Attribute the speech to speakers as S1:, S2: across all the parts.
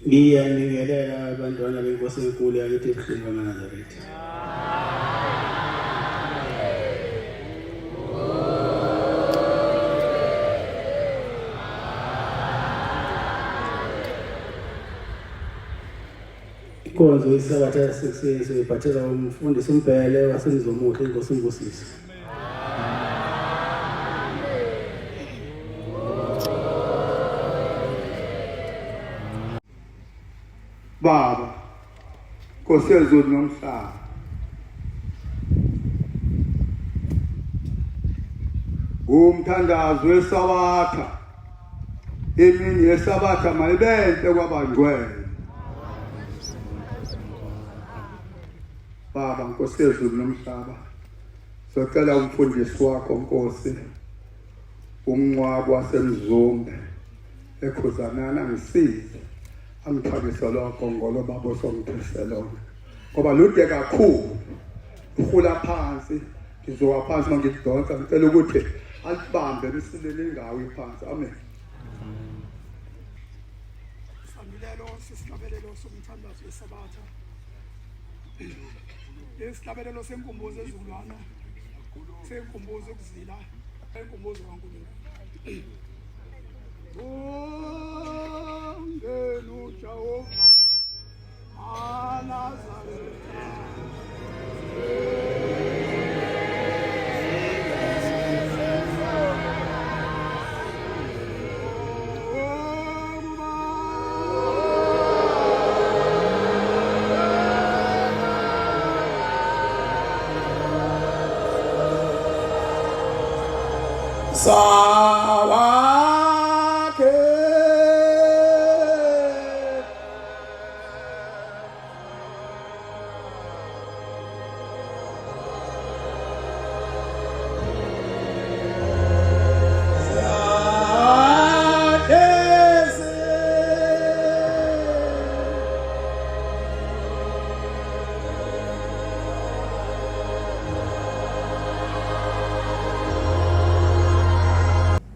S1: Ngiyanikelela abantwana benkosi enkulu yakithi ebuhlungu kaNazaretha. Inkonzo yesabatha siyiphathela umfundisi uMbhele wasemzomuhle inkosi uMbusisi.
S2: Baba, Nkosi yezulu nomhlaba. Umthandazo wesabatha. Imini yesabatha mayibenhle kwabangcwele. Baba, Nkosi yezulu nomhlaba. Socela umfundisi wakho Nkosi uMncwabo wasemzumbe ekhuzanana ngisize. Angithakisa lokho ngolo babo somthiselona ngoba lude kakhulu ukhula phansi ngizowa phansi mangidonsa ngicela ukuthi alibambe emsileni ingawo iphansi amen.
S3: Sambulelo sisilabelelo somthandazo wesabatha lesilabelelo senkumbuzo ezulwana senkumbuzo ukuzila enkumbuzo kaNkulunkulu. Jehovah, Nazaretha.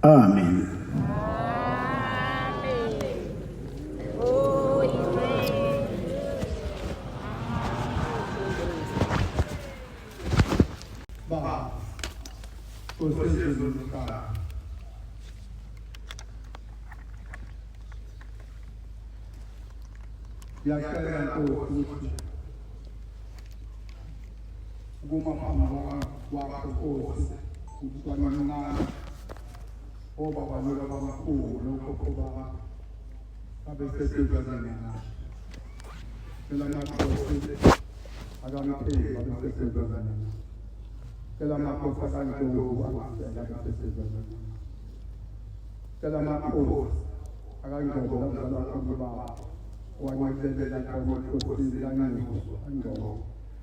S1: Amen.
S2: Baba, Nkosi yezulu nomhlaba. Ngiyacela Nkosi ukuthi kumaphambi wakho Nkosi umntwana omncane obaba bamakhulu lokho baba abeseseduzane naye. Phela amakhosi akampheli abeseseduzane naye. Phela amakhosi akanjovu angasela abeseseduzane naye. Phela amakhosi akanjovu abazala khona baba owancelela khona ekhosini langezo anjovu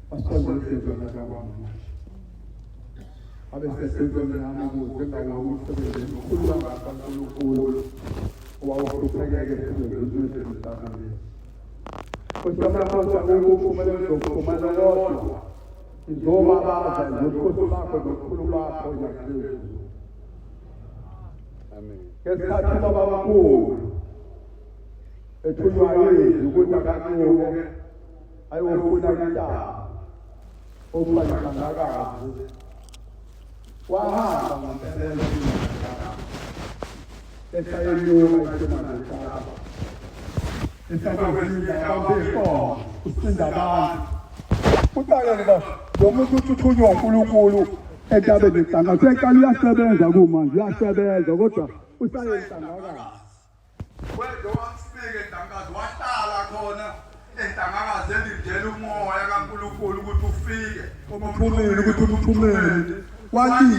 S2: basondezeduzane kwabami. Abeseseduzane nami ukuze ngawo umsebenzi omkhulu kaNkulunkulu owawuhluphekeke ezintweni zami. Kusamakhosi akuphumelele zokuphumela lodwa. Njengoba baza nokhosi bakho nokukhulu bakho yaphezulu. Amen. Ngesikhathi baba bamkhulu ethunywa yini ukuthi akanyuke ayofuna intaba okufana ngakazi. Wahamba ngempela esayelunga isemazekaba esakwenza ababefo usinda abantu uqale ba lo muntu uthunywa uNkulunkulu entabeni eqanga seqala uyasebenza kumanje uyasebenza kodwa usayenhlangakazi wenze wamsike entangakazi wahlala khona entangakazi elindele umoya kaNkulunkulu ukuthi ufike umphumeli ukuthi umphumeli wali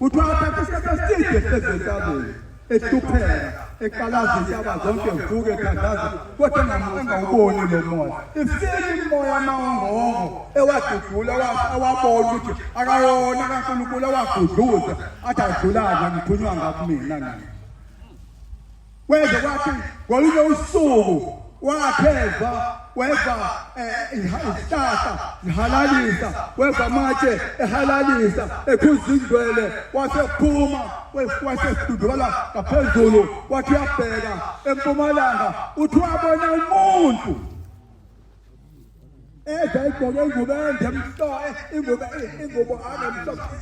S2: uthi wathatha isikhathi eside sezentabeni ehlupheka eqalaza intaba zonke mvuke ethandaza kodwa engawuboni lo moya ifike umoya amahongo ewadudula awabona ukuthi akayona kaNkulunkulu awagudluza athi adlulaza ngithunywa ngakumina nami wenze kwathi ngolunye usuku wakheva weva isihlahla zihalalisa weva amatshe ehalalisa ekhuza indwele wasephuma wasedudukela ngaphezulu wathi uyabheka empumalanga uthi wabona umuntu igqoke ingubo ende ingubo anemhlophe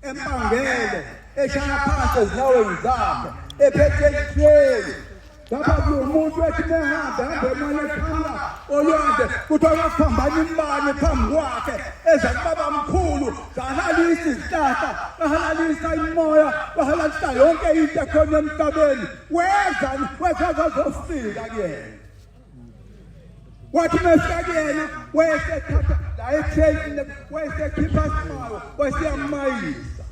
S2: empangele eshaya phansi ezinyaweni zakhe ephethe ihleli lapha kumuntu ethi mehamba emali ekhaya olwandle kuthiwa baphambana imbane phambi kwakhe eza kubaba mkhulu zahalalisa izihlahla bahalalisa imoya bahalalisa yonke into ekhona emhlabeni weza zofika kuyena wathi mefika kuyena wesethatha la etreyini wesekhipha isimayo wesiyamayisa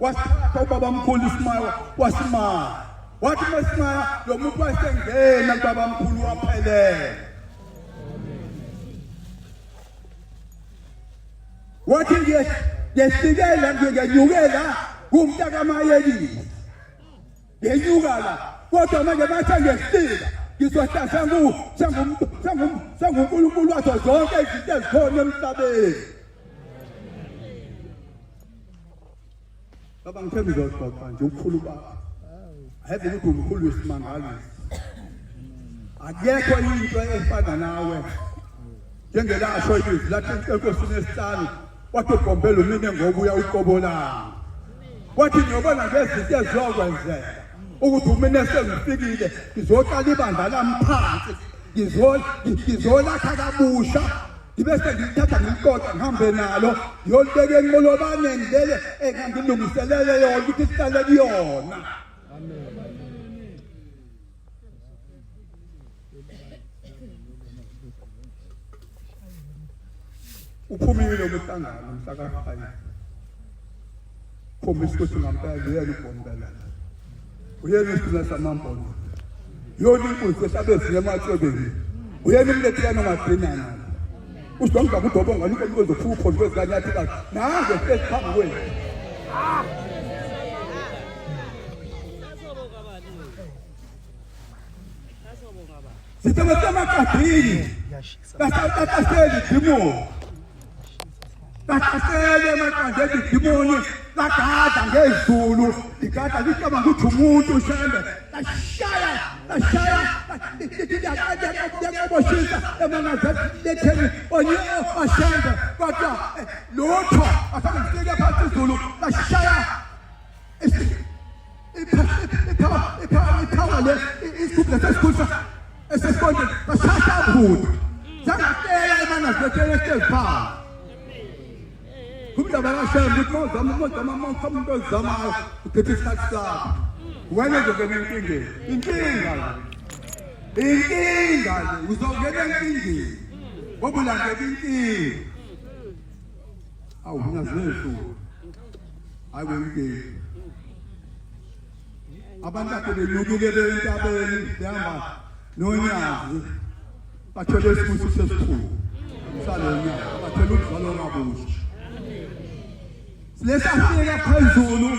S2: wasithatha ubaba mkhulu isimayo wasimaya wathi mesimaya lo muntu wasengena kubaba mkhulu waphelele wathi ngesikela ngenyukela kumntaka kaMayelisi ngenyuka la kodwa manje bathe ngesika ngizohlala sanguNkulunkulu wazo zonke izinto ezikhona emhlabeni baba ngithe ngizoxoxa nje ukukhulu baba Have you been cool with Mangalis? I get what you enjoy as far nawe. Njengela show you Latin Ecosunestan. What to compare meaning ngobuya uqobola. Wathi ngiyobona ngezinto ezokwenze. Ukuthi mina sengifikile ngizoqala ibandla lamphansi. Ngizolakha kabusha. Ibese ngithatha ngimqoqa ngihambe nalo. Yolibeke enqolobane ngilele engangilungiselele yona ukuthi sihlale kuyona. Uphumile umhlangano mhlaka-5 khombisa ukuthi ngampela uyena uBombela uyena isithuna samambono yona inkunzi esabezile emathebeni uyena umlethana magcinana usonga kudobonga lokho kuzophupha khona kwezikanyathi kahle nange sesiphambi kwenu sithe emakadini basaseli dimo Bakasele emakandeni dimoni lagada ngezulu ligada lisaba ukuthi umuntu ushembe lashaya yaboshisa emangazathi letheni onye ashembe kodwa lutho asangifike phansi izulu lashaya iphawa le isikuhle sesikhulisa esesibonde lashaya umuntu zangatela emangazathi eseziphala Kumda barashaya ukuthi mama zama ukhethe isikhathi sakho. Wena uzongena inkinga uzongena enkingeni. Ngoba ulandela inkinga. Awu mina zethu. Hayi wenkinga. Abantu akhe benyukile entabeni behamba nonyazi. Bathole isibusiso sesikhulu. Salonyaka bathole ukuzalwa kabusha. Lesafika phezulu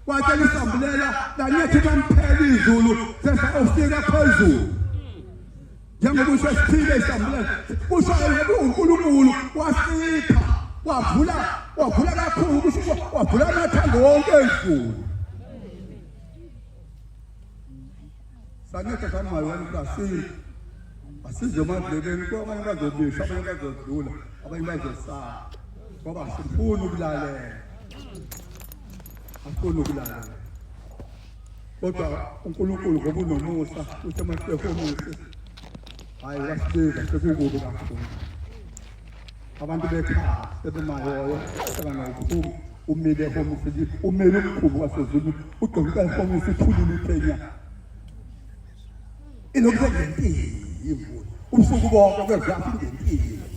S2: kwathi lisambulela lanyethi kamphela izulu sesa ufika phezulu njengoba usesiphile isambulela ushayele uNkulunkulu wasipha wavula kakhulu kusho wavula amathango wonke ezulu sanethe kamayo kasi asize madlebeni kwabanye bazobisha abanye bazodlula abanye bazosala ngoba sifuna ukulalela afuna ukulalela kodwa uNkulunkulu ngoba unomusa uthi masifomuse hayi wasibeka sekukubi kakhulu abantu bekhaya sebemayoyo sebangayikhulu umile homuse umile umkhulu wasezulu ugqoka ihomuse ithulile iphenya ilokho ngempilo ubusuku bonke kwezathi ngempilo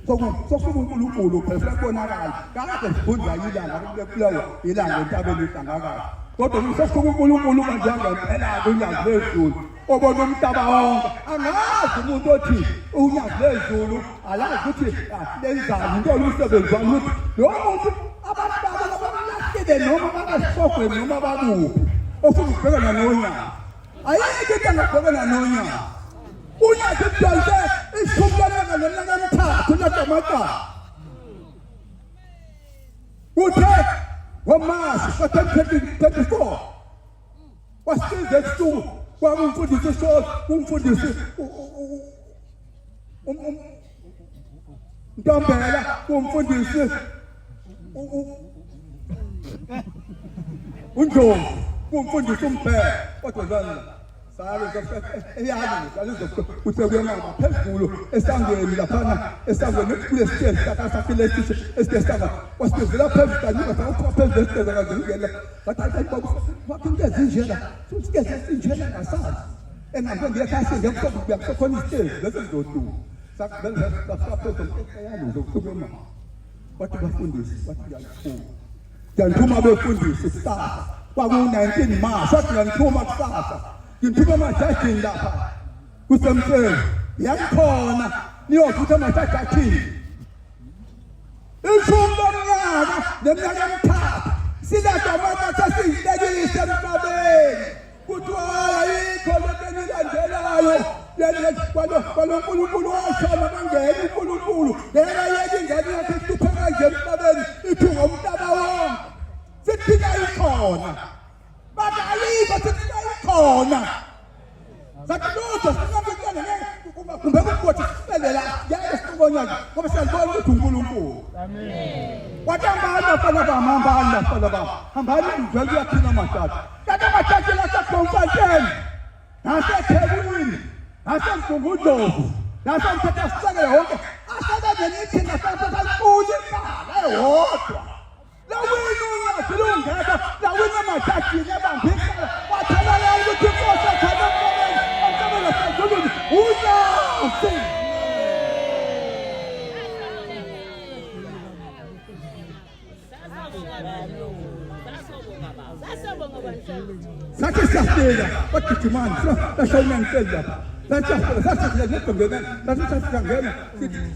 S2: sokuNkulunkulu phela kubonakala kade sifunda ilanga lokulawa ilanga entabeni ihlangakazi kodwa uNkulunkulu manje ngempela kunyazi lezulu obona umhlaba wonke angazi umuntu othi unyazi lezulu alazi ukuthi lenzani into olusebenzi wami lo muntu abantu abalahlile noma bakasogwe noma bakuphi ofuna ukubhekana nonyaka ayike into angabhekana nonyaka unyaka ebudalise ishumlana neminyaka emithathu naDamataba uthe ngoMashi ka-2024 wasiza ebusuku kwamfundisi uShozi kumfundisi Ntombela kumfundisi uNdlovu kumfundisi uMbhele kodwa zana salo eyali usekuyema phezulu esangweni laphana esangweni kulesitezi sakasakilesithi esitesanga wasizela phezulu kanika sakupha phezulu esitezi akazingela bathatha into ezinjena futhi ezinjena ngasazi engambe ngiyakhasi ngiyakhona isitezi lesizodu sakubenzela phezulu eyali zokuthuma bathi bafundisi bathi ngiyafuna ngiyathuma befundisi kusasa kwaku-19 March wathi ngiyathuma kusasa ngithuma amajajini lapha kusemseni yakhona niyofutha amajajini ishumi lomnyaka neminyaka emithathu silaDamataba sesiyilekise emhlabeni kuthiwa ayikho lento enilandelayo kwalo nkulunkulu washona bangena unkulunkulu lekayeka ingane yakhe ihlupheka nje emhlabeni ithi ngomhlaba wonke siphila ikhona bathi ayikho siphila ikhona sakulutho singabekelane kumbe kukothi sibelela yaya sikubonyana ngoba siyabona ukuthi unkulunkulu amen watambana bafana bamambana bafana bam hambani mdlalo uyaphina amathathu kanti amathathu laseBloemfontein naseThekwini naseMgungundlovu naseMthathasisekelo wonke asebenenithi nasePhakankulu imali eyodwa lawina unyaka lungekho lawina amajajini ebambisana wathelele ukuthi inkosi ekhona emhlabeni emhlabeni unyasi sathi siyafika bagijimani sashayina ngiseli lapha sasiyangena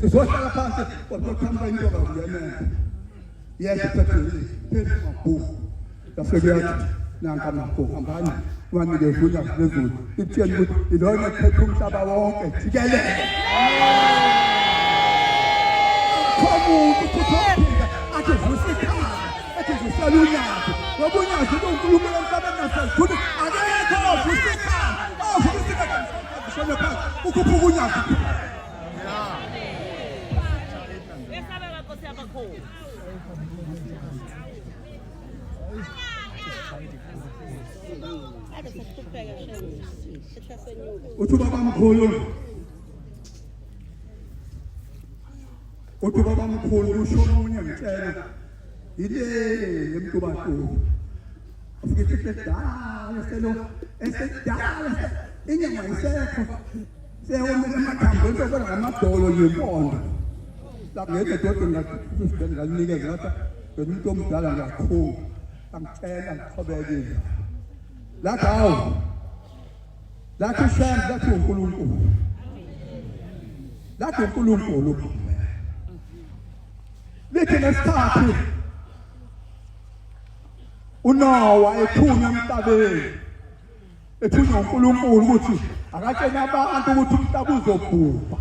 S2: sizohlala phansi wazothamba intoba kungenela yesiphethe phezulu yafike yathi nanka nakho hambani wanikeza unyaka phezulu itheni ukuthi ilona ephethe umhlaba wonke jikelele khomuntu kuthophinda athi vusikhaya athi vusela unyaka ngoba unyaka uNkulunkulu emhlabeni naseZulu akekho vusikhaya vusikhaya shona phansi ukhuphuka unyaka esabeka Nkosi yabakhulu uthi baba mkhulu usho omunye ngitshela ile emntubatu ufike esedala inyama isekho seyomela amathambo into kodwa ngamadolo yempondo ngeke kodwa ngakunikeza ngathi umuntu omdala ngakhulu angitshela ngiqhubekile lathi hawu lathi shame lathi uNkulunkulu lathi uNkulunkulu lithi nesithathu uNowa ethunywa emhlabeni ethunywa uNkulunkulu ukuthi akatshena abantu ukuthi umhlaba uzobhubha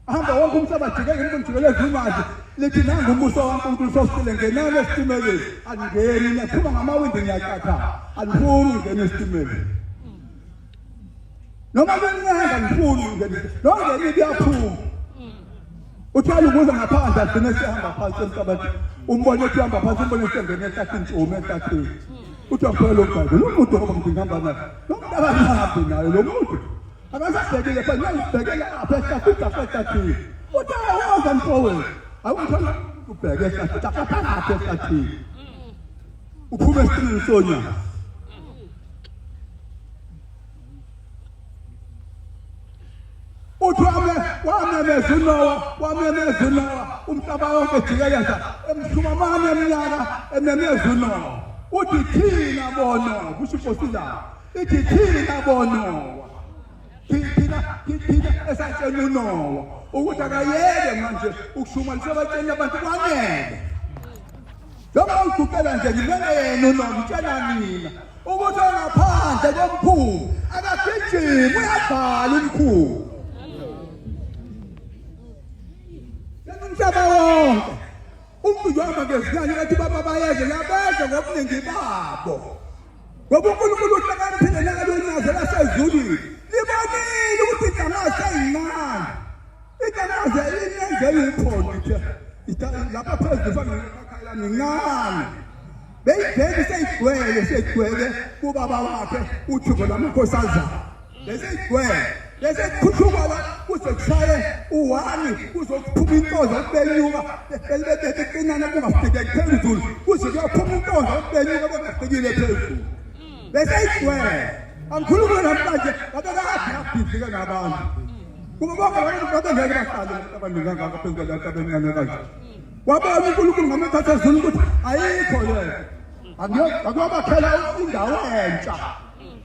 S2: ahamba wonke umhlaba jikele ngomjikeleza inyanja lithi nangu umbuso kaNkulunkulu sosile ngenani esitimeleni angeni ngiyaphuma ngamawindi ngiyacatha andifuni ungena esitimeleni noma kunyanga ngifuni ungena nongena iyaphuma uthwala ukuze ngaphandle agcine sihamba phansi emhlabathi umbone ethi hamba phansi umbone sengene ehlathini ntshume ehlathini uthi waphela lokugqaza lo muntu ngoba ngihamba naye lo muntu akahambi naye lo muntu akasabhekile pha ngiyibhekela apha ehlathini uthi awuza mfowethu awuthanda ubheke ehlathini akaphakathi ehlathini uphume esitimeni sonyaka uthi wamemeza uNowa umhlaba wonke jikeleza emhlumamane eminyaka ememeza uNowa uthi thina boNowa kusho inkosi la ithi thina boNowa thina esatshela uNowa ukuthi akayeke manje ukushumalisa abatsheni abantu kwanele noma uguqela nje ngimele yena uNowa ngitshela mina ukuthi ngaphandle komkhulu akagijima uyabhala umkhulu umhlaba wonke umuntu wahamba ngezinyanya ethi baba bayeze yabeze ngobuningi babo ngoba uNkulunkulu uhlakaniphile nakalonyaze lasezulwini libonile ukuthi igamaze eyincane igamaze inenze yiphonde lapha phezulu fanele nincane beyibheki seyigcwele kubaba wakhe uThixo lamakhosazana bese kukhuthuka la kuze kushaye uwani kuzokuphuma intonga okubenyuka beqinana kungafikeki phezulu kuze kuyophuma intonga okubenyuka bengafikile phezulu bese igcwele angikhuluma namhlanje babekahafifike ngabantu kuba bonke abantu babengeke bahlale abaningi kangaka phezu kwalento abencane kanje wabona uNkulunkulu ngamathatha ezulu ukuthi ayikho leyo akuyobakhela indawo entsha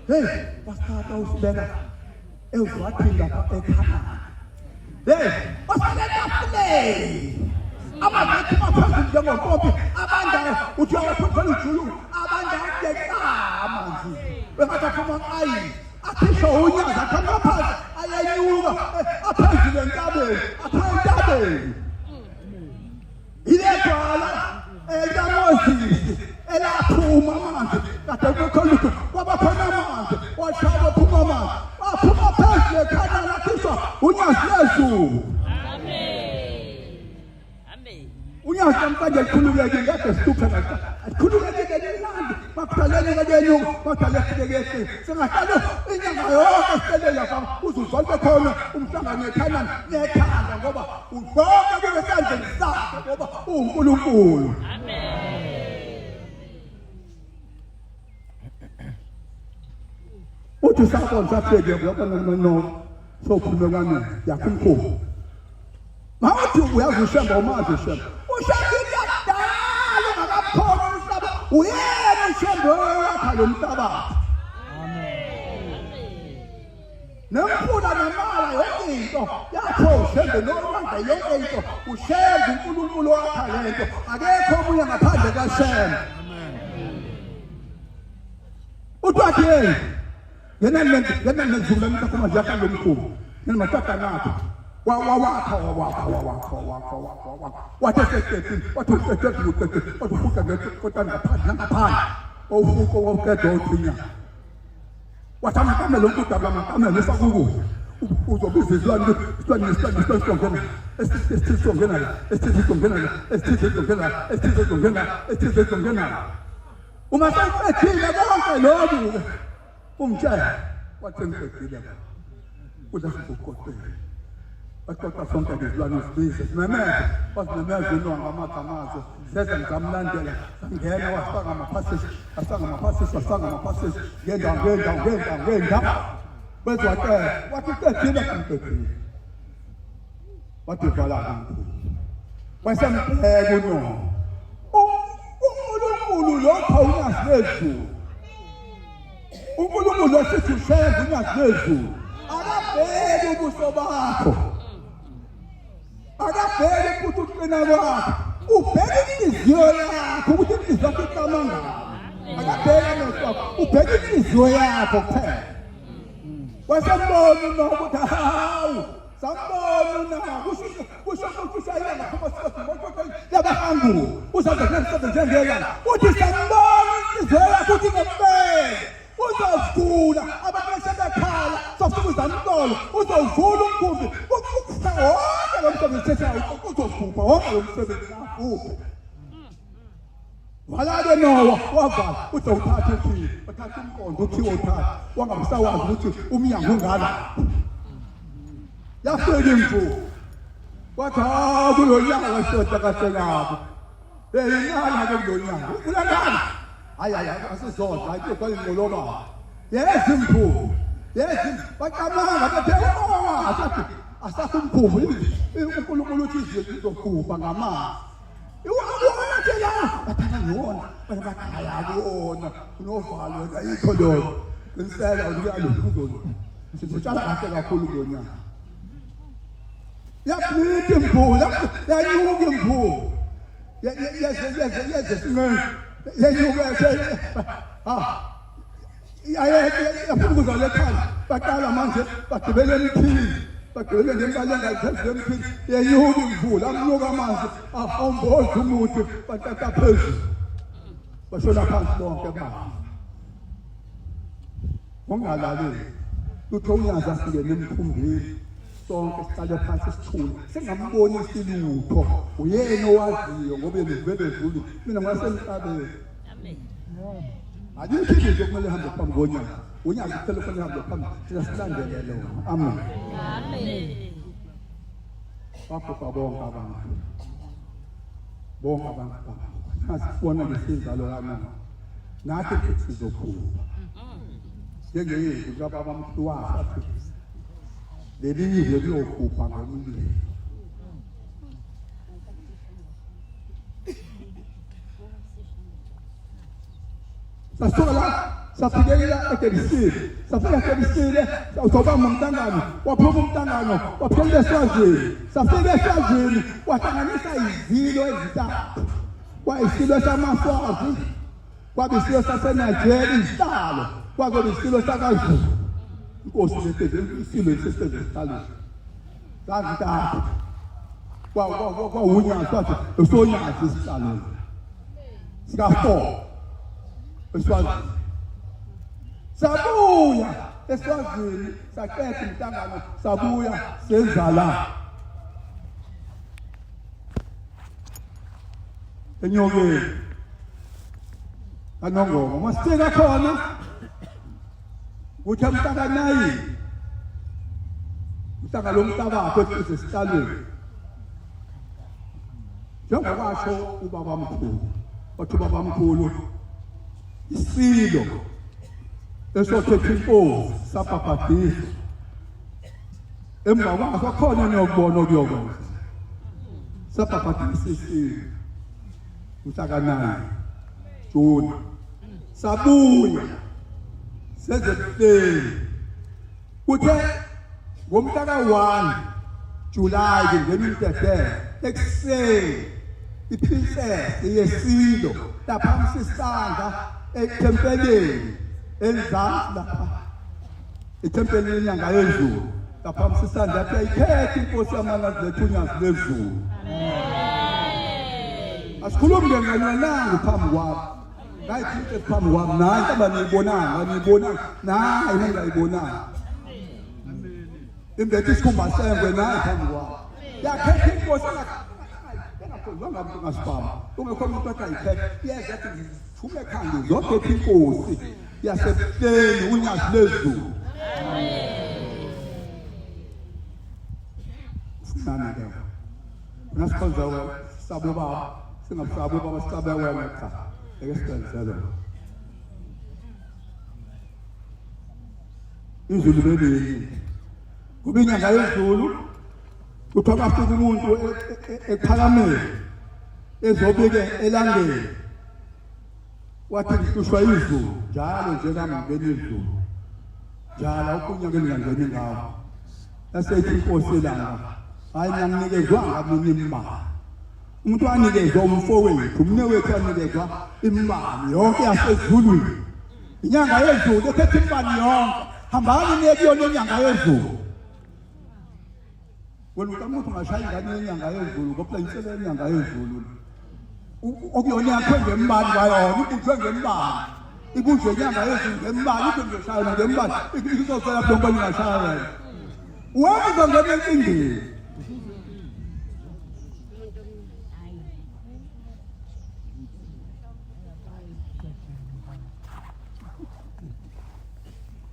S2: hey wasithatha usibeka ezwathini lapha eKhanani hey wasithatha abathi baphezulu njengonkopi abandayo uthi uyaphothela ujulu abandayo amanzi bengathuma ayi athisha unyaza akhamba ayanyuka aphezulu entabeni ilegwala elaMoses elaphuma amanzi kade kukhona kwabakhona amanzi washaba phuma amanzi aphuma phezulu eKhanani athisha unyaza lezulu unyazi namhlanje likhululeke ngeke sihlupheka likhululeke ngelilandi makuthalele ngenyuka makuthalele sengahlala inyanga yonke sicelela lapha uzuzonke khona umhlangano eKhanani nekhanda ngoba uzonke kube sandleni sakhe ngoba uNkulunkulu uthi sakho sapheke yabona no sokhuluma ngani yakhumkhulu mawuthi uyazi ushemba umazi ushemba ushembile kudala ngakaphona umhlaba uyena ushemba wakha lo mhlabathi nemfula nemala yonke into yakho ushembe nomanda yonke into ushembe uNkulunkulu wakha lento akekho omunye ngaphandle kaShembe uthathi yena nezulu mtakuma yakha lo mkhulu nina matata nakho wathi eseqedile wathi ufuqa ngekotani ngaphandle ufuqa wokuqeda othinya wathi amaqame lo nkudaba amaqame lesakukudla uzobiza isizwana esithizongena uma sekuqedile konke lokhu umtshela wathi ngiqedile udla sizoqoqela Akota sonke izilwane zibize simemeze wasimemeze inonga amagamazo seze ngamlandela ngena wasanga amaphasisi ngenda bezwa ke wathi qedile kumqedile wathi vala umkhulu wasempheka uNkulunkulu lokho unyasilezulu uNkulunkulu lesithi ushembe unyasilezulu akabheki ubuso bakho akabheke ukuthi uqina kwakho ubheke inhliziyo yakho ukuthi inhliziyo yakho iqama ngani akabheke amehlo akho ubheke inhliziyo yakho kuphela wasembona nokuthi hawu sambona kusho ukuthi ushayela ngapha sikhathi yabahangu uzabe njengeyana uthi sambona inhliziyo yakho ukuthi ngempela uzovula abantu besebekhala sofuza umntolo uzovula umkhumbi wonke lo msebenzi sethayo uzokhupha wonke lo msebenzi nakho walake Nowa wavala uzowuthatha uthi uthatha umqondo uthiwa uthatha wangabusawazi ukuthi umnyango ungala yafika imvu wathi kulo nyanga washoda kahle ngabo inyanga ke kulo nyanga ulandana hayi asizodwa ayike kwalingqoloba yezi mphungu yezi baqamanga bethe asathi asakumphungu uNkulunkulu uthi izizokupha ngamanzi iwabona ke la bathana yona bakhaya yona unovalo ayikho lona insela ukuyalo phuzolo sizotshala kahle kakhulu ngonyaka yaphithi imphungu yanyuka imphungu yeze sinene yenyuka yafuna ukuzolekhana baqala manje bagibele emphini bagibele ngemali engaphezulu emphini yenyuka imvula amnyuka amanzi ahomboza umuthi batata phezulu bashona phansi bonke baba ungalaleli lutho unyaza singene emkhumbini sonke siqale phansi sithule singambonisi lutho uyena owaziyo ngoba yena ezulu mina ngasemhlabeni amen ayikho into okumele hambe phambi konyaza unyaza uphela khona hambe phambi siyasilandele lo amen amen bakho bonke abantu nasibona lesizalo kaNana nathi sizokhula njengeyezi kababa mhluwasa athi leli yizwe liyokhupha ngomlilo sasola safikelela eGenesisi safika eGenesisi uzoba umntangano waphuma umntangano waphelela eSwazini safika eSwazini wahlanganisa izilo ezintathu kwayisilo samaSwazi kwabisilo saseNigeria isihlalo kwakubisilo sakaZulu inkosi lesizwe isilo sesizalo kazintathu kwawunyaza usonyaza isihlalo sika4 eSwazini sabuya eSwazini saqeda umhlangano sabuya senzala enyokeni kaNongoma masifika khona uthi umhlanganayi umhlangano lomtabakho esesihlالweni njengokwasho ubaba mkhulu wathi ubaba mkhulu isilo esothethe inkosi sabhabhadisa emva kwaso khona niyokubona okuyokwenza sabhabhadisa isilo umhlanganayi June sabuya sezebhleni kuthe ngomhla ka1 July ngene intedele ekuseni iprincess yesilo lapha isandla ethempeleni enzansi lapha ethempeleni inyanga yezulu lapha isandla lapha ikhethe inkosi yamalazi lethunyasi lezulu asikhulumi ngenqanqananga phambi kwami ngayithi phambi kwami nayi abaniyibonanga nayi ngingayibonanga imbethe isikhumba sengwe nayi phambi kwami yakhetha inkosi engakhonzanga umuntu ngasibamba ungekho umuntu akayikhetha yeza athi ngithume ekhanda zokhetha inkosi yasebuhleni unyazi lezulu nani ke nasikhonza sabo baba singabusabo baba sicabe wena cha eke sicela izulu belini kube inyanga yezulu kuthiwa bafika umuntu ephakameni ezobike elangeni wathi ngihlushwa izulu njalo nje kamangeni izulu njalo ukunyakeni ngangeni ngawo yasethi inkosi elanga hayi ngiyanikezwanga mina imali umuntu anikezwa umfowethu umnewethu anikezwa imali yonke yasezulwini inyanga yezulu ethethe imali yonke hambani niye kuyona inyanga yezulu wena umuntu ngashaya ingane yenyanga yezulu ngoba insele yenyanga yezulu okuyona yakho ngemali bayona ibuzwe ngemali ibuzwe inyanga yezulu ngemali ukuthi ngizoshaya ngemali izocela bonke ngashaya wena wenza ngene enkingeni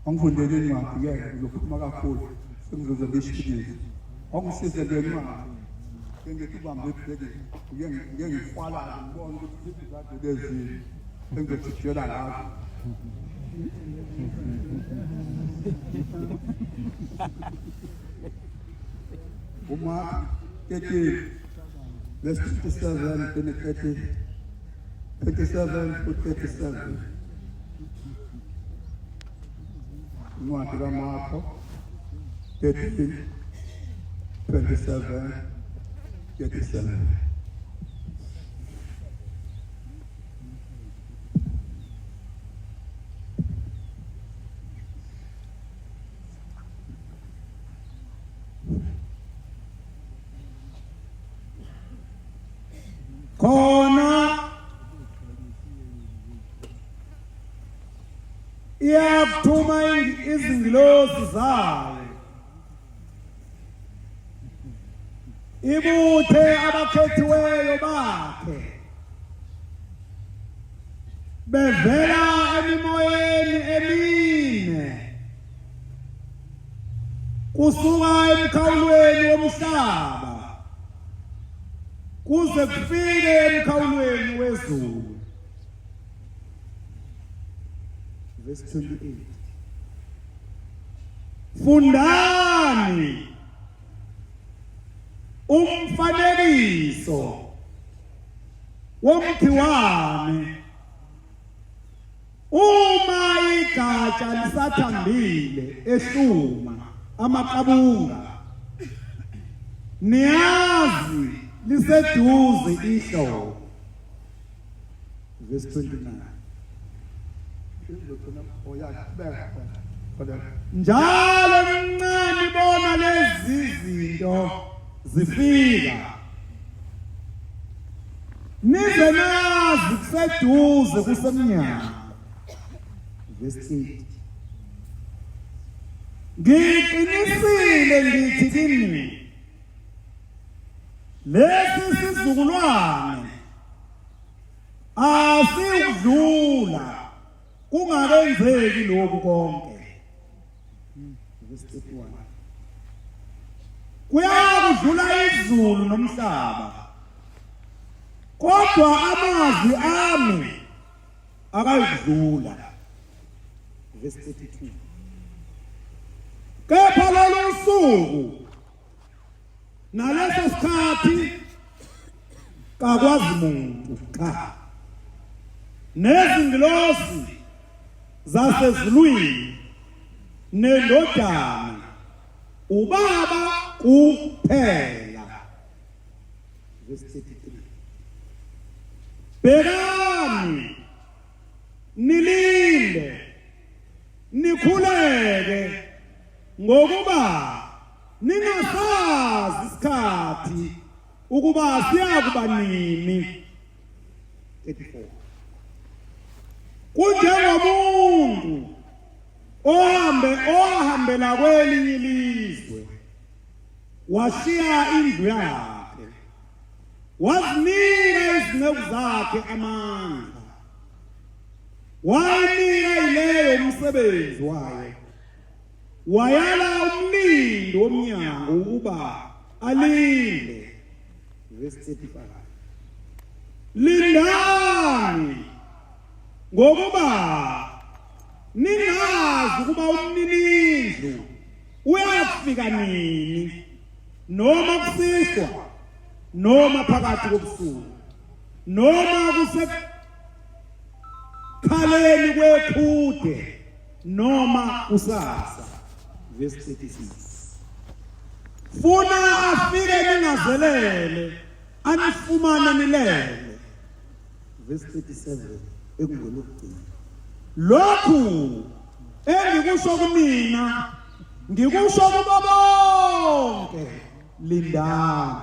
S2: angifundele incwadi ke ngizokhuluma kakhulu sengizoze ngishikile angisize ngencwadi engithi ubambe ibheke ngeke ngikwala ngibona ukuthi izizathu lezi engizojela ngazo Mark 13 verse 57 to 37 to 37 Incwadi kaMarko 13 27 37
S4: khona iyakuthuma izingilosi zayo ibuthe abakhethiweyo bakhe bevela emimoyeni emine kusuka emkhawulweni womhlaba kuze kufike emkhawulweni wezulu. Verse 28. Fundani umfanekiso womkhiwane uma igatsha lisathambile ehluma amaqabunga niyazi liseduze ihlobo. Verse 29. Njalo mncane bona lezi zinto zifika nize nazi kuseduze kusemnyango. Verse 8. Ngiqinisile ngithi kini lesi sizukulwane asikudlula kungakenzeki lokhu konke. Verse 31. Kuyakudlula izulu nomhlaba kodwa amazwi ami akayidlula. Verse 32. Kepha lolu suku naleso sikhathi kakwazi muntu cha nezingilosi zasezulwini nendodana ubaba kuphela. Verse 33. Bhekani nilinde nikhuleke ngokuba ningasazi isikhathi ukuba siyakuba nini. 34. Kunjengomuntu ohambela kwelinye ilizwe washiya indlu yakhe wazinika izinceku zakhe amandla wayinika ileyo umsebenzi wayo wayala umlindo womnyango ukuba alinde. Verse 35. Lindani ngokuba ningazi ukuba umninindlu uyafika nini noma kusihlwa noma phakathi kobusuku noma kusekhaleni kwekhude noma kusasa. Verse 36. Funa afike ningazelele anifumane nilele. Verse 37. Ekungolokugcina lokhu engikusho kumina ngikusho kubo bonke lindani.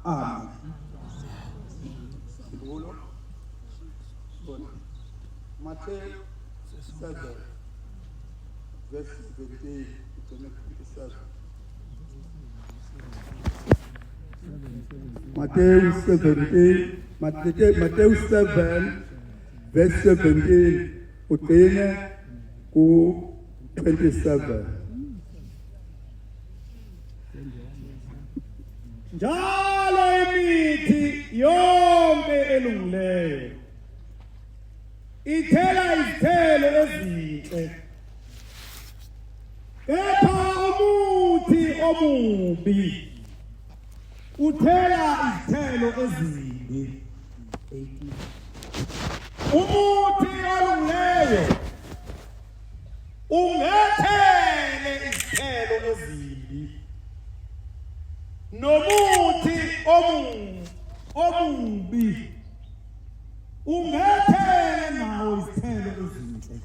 S4: Amen.
S2: Matthew 7 verse 15 to 27. Matthew 7 verse 17 ugcine ku 27.
S4: Njalo imithi yonke elungileyo ithela izithelo ezinhle kepha umuthi omubi uthela izithelo ezimbi. Umuthi olungileyo ungethele izithelo ezimbi nomuthi omubi ungethele nawo izithelo ezinhle.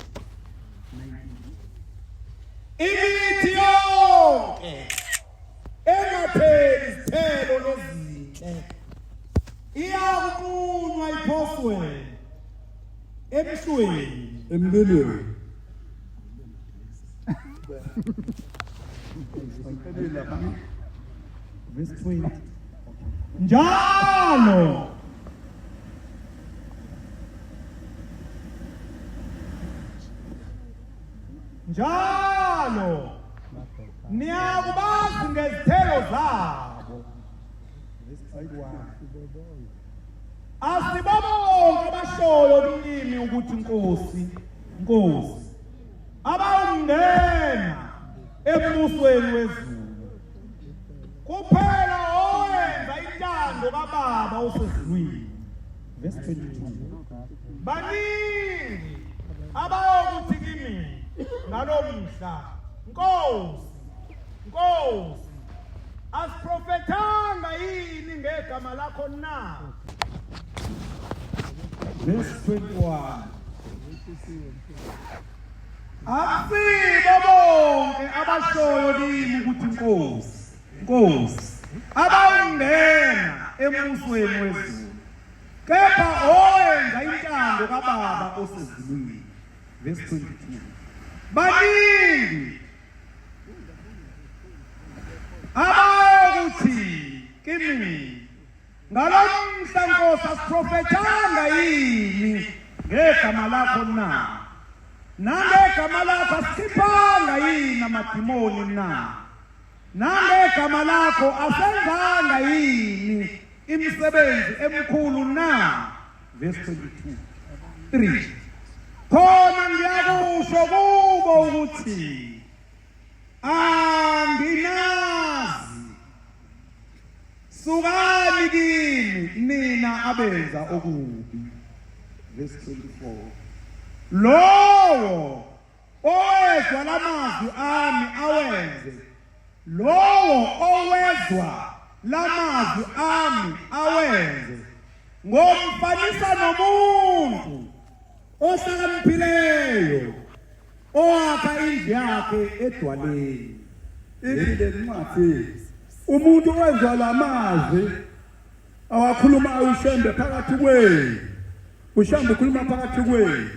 S4: Imithi yonke engatheli izithelo ezinhle iyakuqunywa iphoswe emhlweni
S2: emlilweni
S4: verse 20 njalo niyakubazi ngezithelo zabo asibo bonke abashoyo kimi ukuthi Nkosi abawungena embusweni wezulu kuphela owenza intando kaBaba osezulwini verse 22 baningi abayokuthi kimi ngalomhla Nkosi asiprofethanga yini ngegama lakho na verse 21 asibo bonke abashoyo kimi ukuthi Nkosi abawungena embusweni wezulu kepha owenza intando kaBaba osezulwini verse 22 baningi abayokuthi kimi ngalomhla Nkosi asiprofethanga yini ngegama lakho na nangegama lakho asikhiphanga yini amadimoni na nangegama lakho asenzanga yini imisebenzi emkhulu na verse 22 3 khona ngiyakusho kubo ukuthi anginazi sukani kimi nina abenza okubi verse 24 lowo owezwa lamazwi ami awenze lowo owezwa lamazwi ami awenze ngomfanisa nomuntu ohlakaniphileyo owakha indlu yakhe edwaleni
S2: ile ncwadi umuntu owenza lamazwi awakhuluma ushembe phakathi kwenu ushambe ukhuluma phakathi kwenu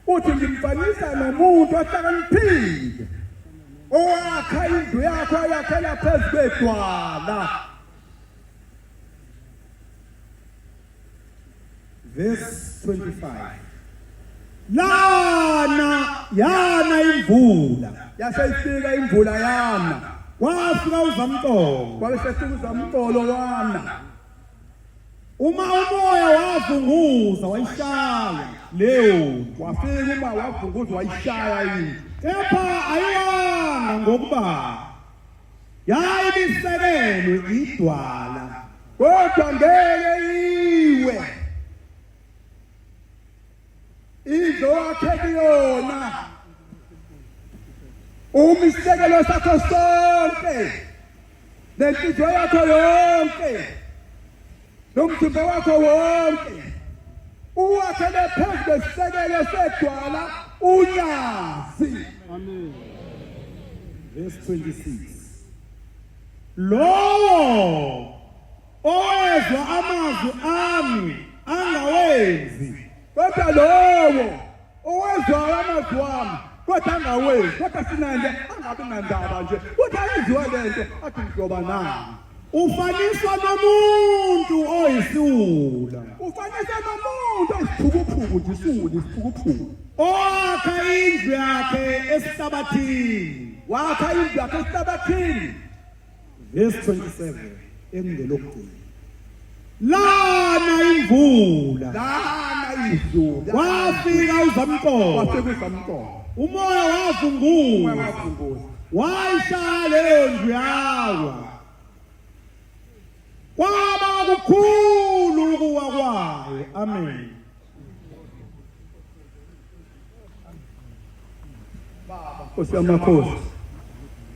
S2: uthi ngimfanisa nomuntu ohlakaniphile owakha indlu yakhe ayakhela phezu kwedwala
S4: verse 25 yana imvula
S2: yaseyifika imvula yana
S4: wafika uzamcolo
S2: kwasefika uzamcolo wana
S4: uma umoya wavunguza wayishaya leyo
S2: wafika uma wavunguza wayishaya yini
S4: kepha ayiwanga ngokuba yayibisekelwe idwala
S2: kodwa ngeke iwe indlu yakhe kuyona umisekelo sakho sonke lenhliziyo yakho yonke nomthimba wakho wonke uwakhele phezu kwesisekelo sedwala unyazi
S4: amen verse 26 lowo owezwa amazwi ami angawenzi
S2: kodwa lowo owezwa amazwi wami kodwa angawenzi kodwa sinande angabe nandaba nje kodwa ayenziwa lento athi ngizoba nani
S4: ufaniswa nomuntu oyisiwula
S2: ufanisa nomuntu oyisiphukuphuku nje isiwula isiphukuphuku
S4: owakha indlu yakhe esihlabathini
S2: wakha indlu yakhe esihlabathini
S4: verse 27 engelokugcina lana imvula
S2: lana izulu
S4: wafika uzamcolo
S2: wafika uzamcolo
S4: umoya wavunguza wayishaya leyo ndlu yawa kwaba kukhulu ukuwa kwayo amen
S2: Nkosi yamakhosi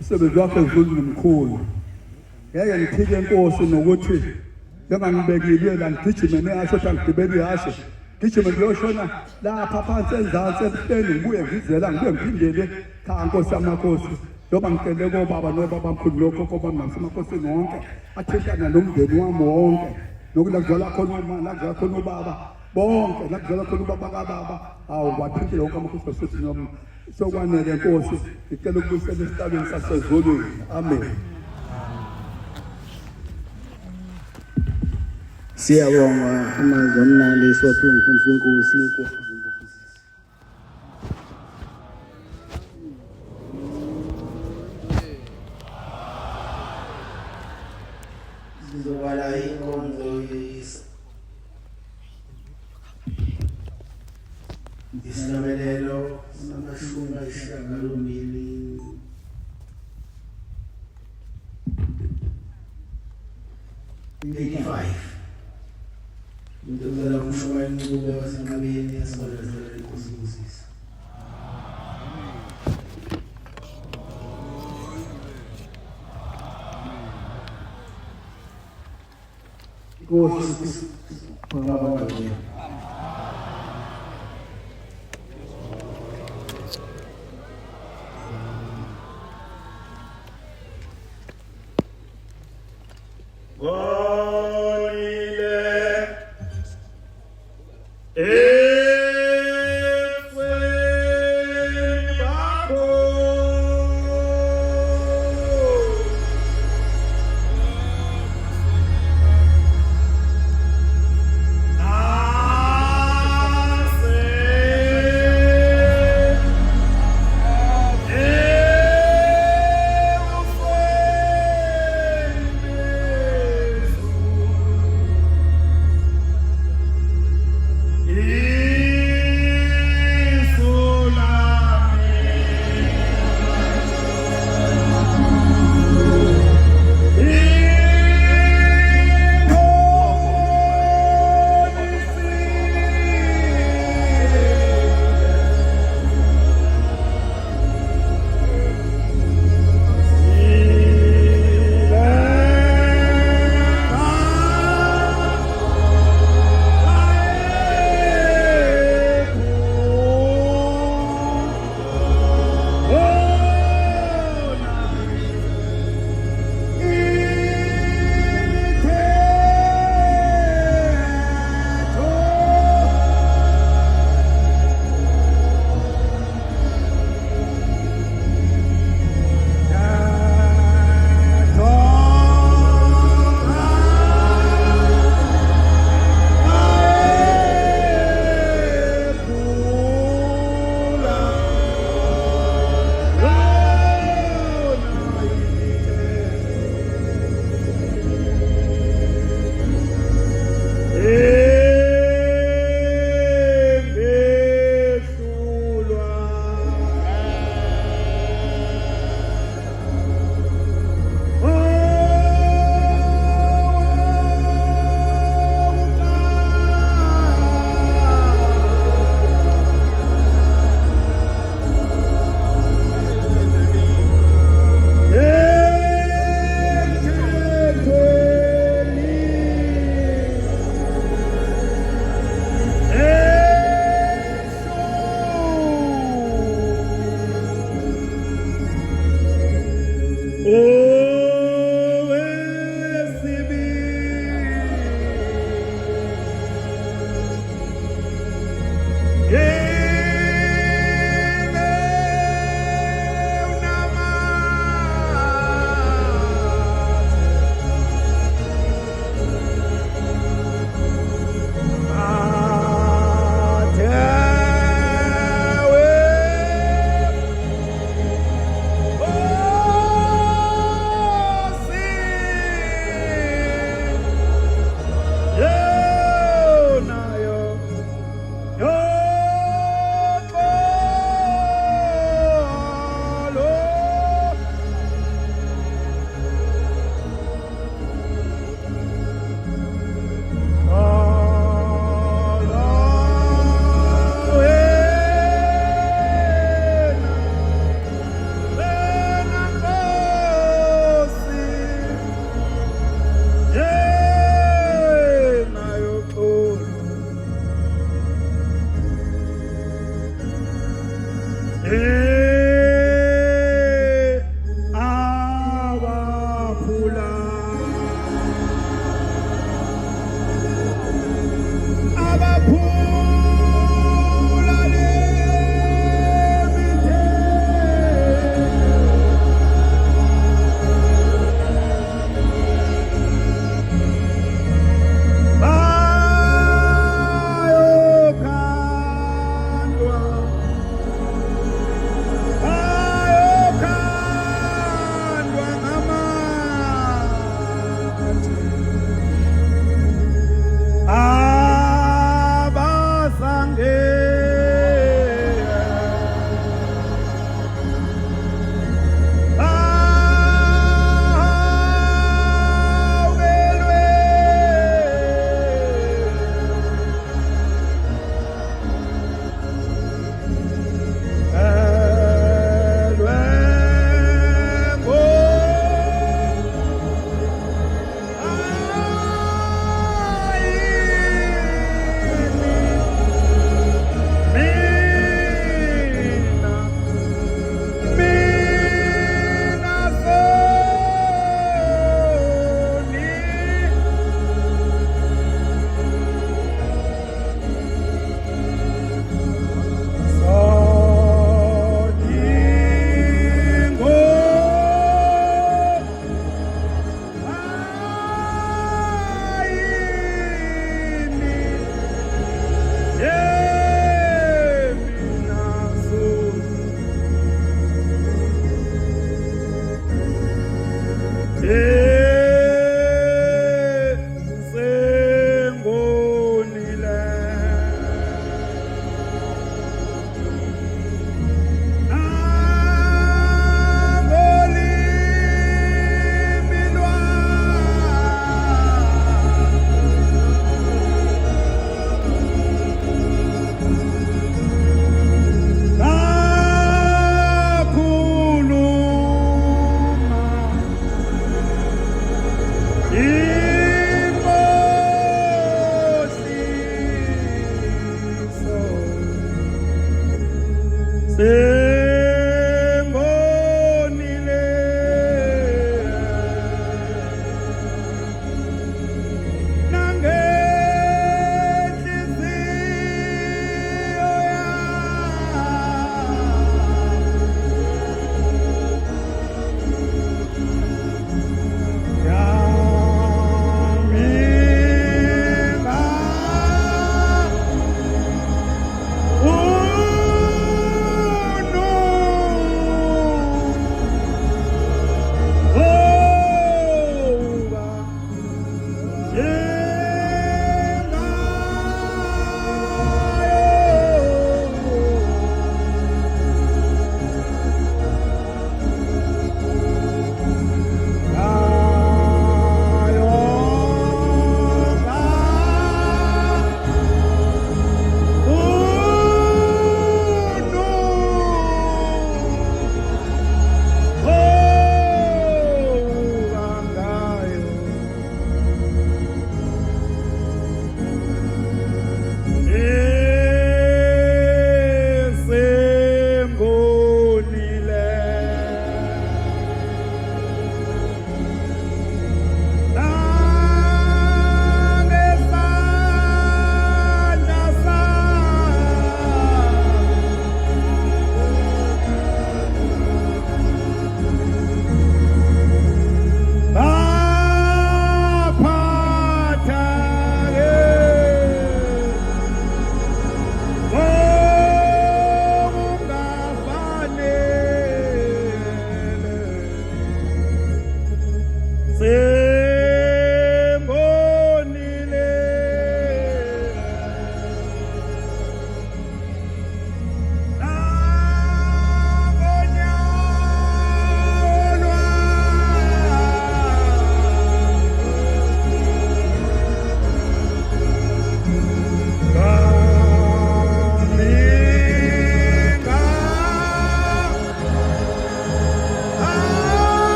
S2: umsebenzi wakhe ezulwini mkhulu ngeke ngiphike Nkosi nokuthi njengangibekile la ngigijime nehashe ngigibele ihashe ngijime ngiyoshona lapha phansi enzansi ebuhleni ngibuye ngizela ngibuye ngiphindele cha Nkosi yamakhosi njengoba ngicele kobaba nobaba mkhulu lokho koba ngasemakhosini wonke athintana nomndeni wami wonke nokudlala khona uma nakudlala khona ubaba bonke nakudlala khona ubaba kababa awu wathintile wonke amakhosi asethi noma sokwanele Nkosi ngicela ukubuyisela esitabeni sasezolweni amen.
S1: Siyabonga amazwi amnandi siwaphiwe ngumfundisi weNkosi sizobala inkonzo isilamelelo samashumi ayisishiyagalombili ngicela umshayeli kube wasenqabeni yasibalazela inkosi kusisa. Inkosi ngababona.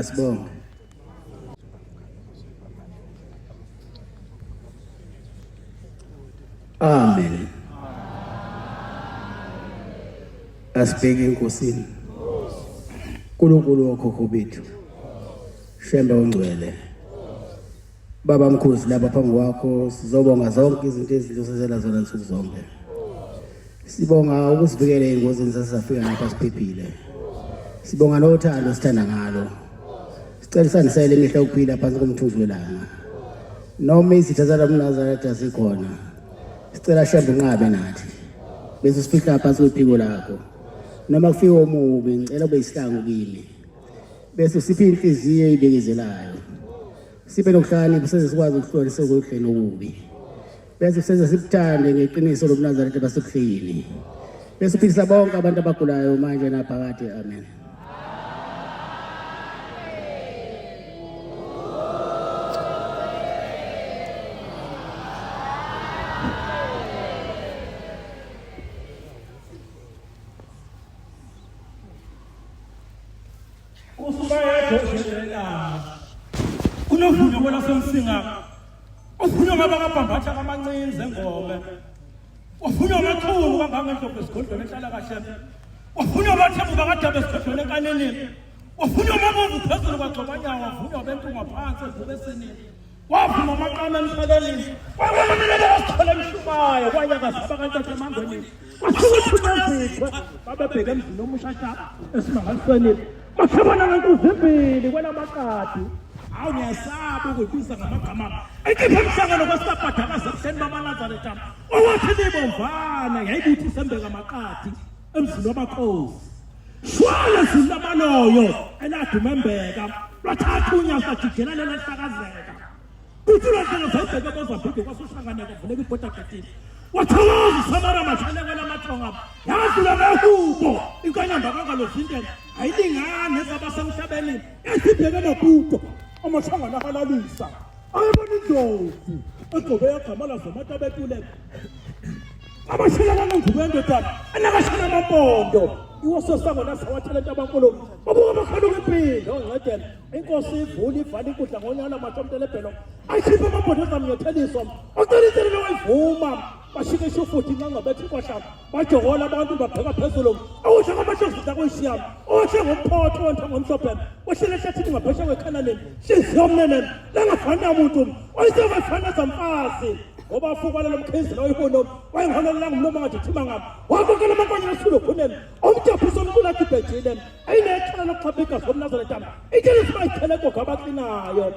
S1: Asibonge. Amen. Asibheke enkosini. uNkulunkulu wokhokho bethu. Shembe ongcwele. Baba mkhosi laba phambi kwakho sizobonga zonke izinto ezinhle osenzela zona nsuku zonke. Sibonga ukusivikela engozini sasafika lapha siphephile. Sibonga nothando sithanda ngalo. Sicela sanisele imihla ukuphila phansi komthunzi welanga. Noma izitha zalaMnazaretha asikhona. Sicela shembe unqabe nathi. Bese sifihla phansi kwephiko lakho. Noma kufika omubi ngicela ube isihlangu kimi. Bese siphe inhliziyo eyibekezelayo. Sibe nokuhlani bese sikwazi ukuhlolisisa okuhle nokubi. Bese senze sibuthande ngeqiniso loMnazaretha basebuhleni. Bese uphilisa bonke abantu abagulayo manje naphakade. Amen.
S4: Kunovunywa kwela semsinga. Uvunywa ngabakabhambatha kamancinzi engome. Uvunywa amakhulu kangangendlovu esigodlweni ehlala kahle. Uvunywa abathembu bakadabe esigodlweni enkaneleni. Uvunywa amabovu phezulu kwagxobanyawo. Uvunywa bentunga phansi ezibesini. Wavuma amaqama emhlabeni. Kwakwamamele wasithole emshumayo kwanyakaza abakantatha emangweni. Kwasukuthumezithwe babebheke emzini omushasha esimangalisweni. Bashabana ngentuzi ezimbili kwelamaqadi. Awu ngiyasaba ukubisa ngamagama. Ekipha umhlangano kwesabhada kaZebuseni bamaNazaretha. Owathi libomvana yayibuthi sembeka amaqadi emzini wamakhosi. Shwala zilabaloyo eladumembeka. Lwathatha unyasa jigelana lehlakazeka. Kuthula nje sayibheke bozaphinde kwasoshanganeka vuleka ibhoda getini. Wathawaza Samara mashane kwelamathonga. Yadlula ngehubo inkanyamba kaNgalozindlela. Ayilingane zabasemhlabeni esibheke nobuto. Amashangana ahalalisa ayibona indlovu egcobe yagamala zomatabetule abashilana ngizubende tata anakashana amampondo iwososango nasawathelenta abankulu babuka bakhona ukuphinda ongcedela inkosi ivula ivala inkundla ngonyana mathomtelebhelo ayikhiphe amampondo ezamnyetheliswa ocelisele wayivuma bashikisha ufuthi ncangabethi kwashaka bajokola abantu babheka phezulu awusha kwamashozi akuyishiyama oshe ngomphotho wonke ngomhlophe ohlele hlathini ngaphesha kwekhananeni hliziyo yomnenene langafana umuntu oyisefana zamfazi ngoba afuka lomkhizi loyihono wayengiholela ngumlomo ngathi thima ngapha wabukela amankonyane asulu khoneni omjaphiso omkhulu athi bhejile ayinekhala lokuxhaphika soMnazaretha itshele sibayithele koga abaklinayo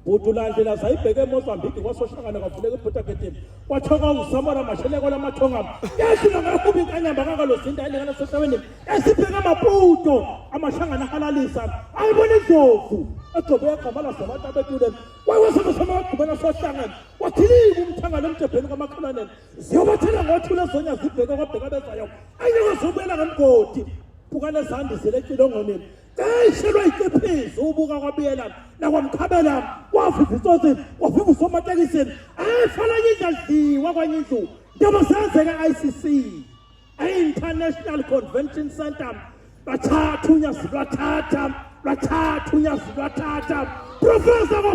S4: Utulandela sayibheke eMozambique kwasohlangana kwavuleka ibhoda getini wathoka uSamara mashele kwelamathonga yashina ngakubi inkanyamba kaNgalozindlela elingana sehlaweni esibheke amaputo amashangana ahalalisa ayibona indlovu egcobe yagamala zomatabetule wayesekusema wagqubela sohlangana wathilika umthanga lomtebheni kwamakhananeni ziyobathela ngothula zonya zibheke kwabheka bezayo ayingazobela ngemgodi bukane zandisele ekilongomeni Ayishelwa ikephizi ubuka kwabiyela nakwamkhabela wavuka isozini wavuka usomatekisini ayifana indladliwa kwanyindlu ndaba senzeka ICC International Convention Center bathatha unyazi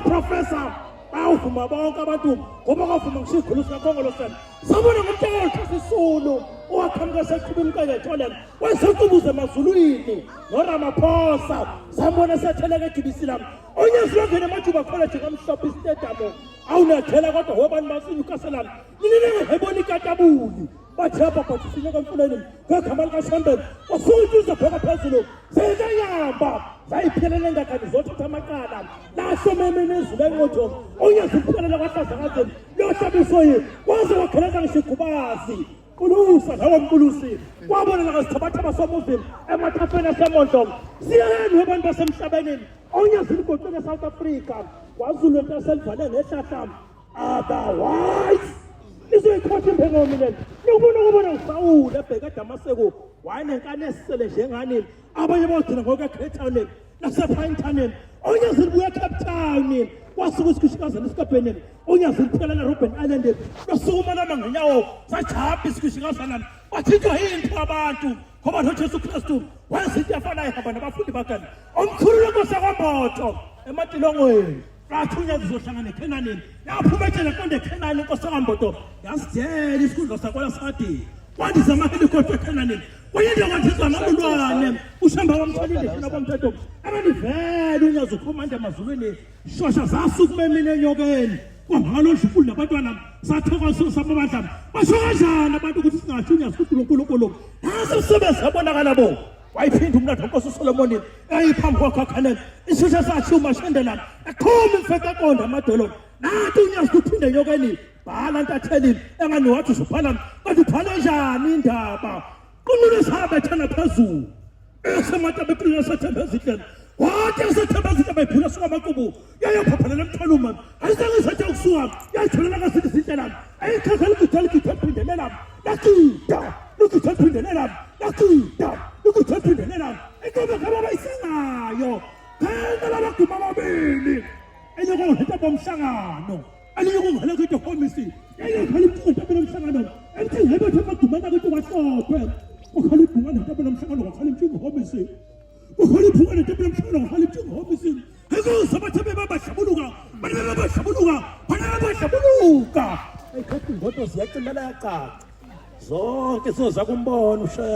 S4: professor awuvuma bonke abantu ngoba kwavuma ngishigulu sikakhongoloseni sabona ngomntwana othasisulu owakhamuka seqhubini kayetholeni wayesecubuze emazulwini noRamaphosa sambona setheleke egibisila onyazi longene eMajuba College kaMhlophe Stadium awunathela kodwa wobani basinyukaselana ninene hebona ikatabuli bathapha bathisinya kwamfuleni ngegama likaShambeni wasuthi uzabheka phezulu zeyanyamba zayiphelele ngakani zothatha amaqala lahlomemene ezule enqotho onyazi uphelele kwahlazakazeni lohlabisoyi waze wakheleza ngishigubazi Ulusa lawo mkulusi kwabona lakasithabathaba somuvini emathafeni asemondlo siyeni abantu basemhlabeni onyazi ligoqene eSouth Africa kwazulu into eselivaleni ehlahla otherwise izoyikhotha imphengomineni nokubona uSawule ebheka eDamaseko wayenenkani esisele njengani abanye bagcina ngoke Cape Town nasephainthaneni onyazi libuya Cape Town wasuka isikushikazana esikabheneni onyazi liphelela Robben Island losukuma nama ngenyawo sajapha isikushikazana bathithwa yinto abantu ngoba noJesu Kristu wenza into efanayo ehamba nabafundi bakhe omkhulu lenkosi yakwamboto ematilongweni rathunya zizohlangana eKhenanini yaphuma etshela qonde eKhenani inkosi yakwamboto yasidela isikhundla sakwala sathi kwandisa amahelikopter eKhenanini kuyinto kwandiswa nalulwane ushamba wamtholile funa bomthetho abanivele unyazo ukhomanda emazulwini shosha zasukuma emini enyokeni kwangalo dlufuli nabantwana sathokoza sababadla basho kanjani abantu ukuthi singatshunya sikunkulunkulu nasi usebenza abonakala bo wayiphinda umnatho wenkosi uSolomoni eyiphambi kwakhe akhanele isisho sashuma shendelana ekhoma imfeke eqonda amadolo nathi unyazi kuphinde enyokeni bhala ntathelini engani wathi uzobhala kanti ubhale njani indaba qunule sabe thana phezulu esemata beqinile sethemba ezihleni wathi esethemba ezihleni bephula suka amaqubu yayaphaphalela emthaluma ayisengisethe ukusuka yayitholela ngasithi izinhlelana ayikhakhela ukuthola ikuthenphindelela lakida ukuthenphindelela lakida ukuthenphindelela inkobe kaba bayisengayo phela labaguma ababili enyokongehla bomhlangano aliyokungela kwinto homisi yayikhala imthungo nomhlangano emthengebe themagumana kwinto kwahlophe ukhala ibhungane ntabela nomhlangano kwakhala imthungo homisi ukhala ibhungane ntabela nomhlangano kwakhala imthungo homisi ekuze abathebe babahlabuluka babahlabuluka ayikhathi ngoto ziyacilela yacaca zonke soza kumbona ushe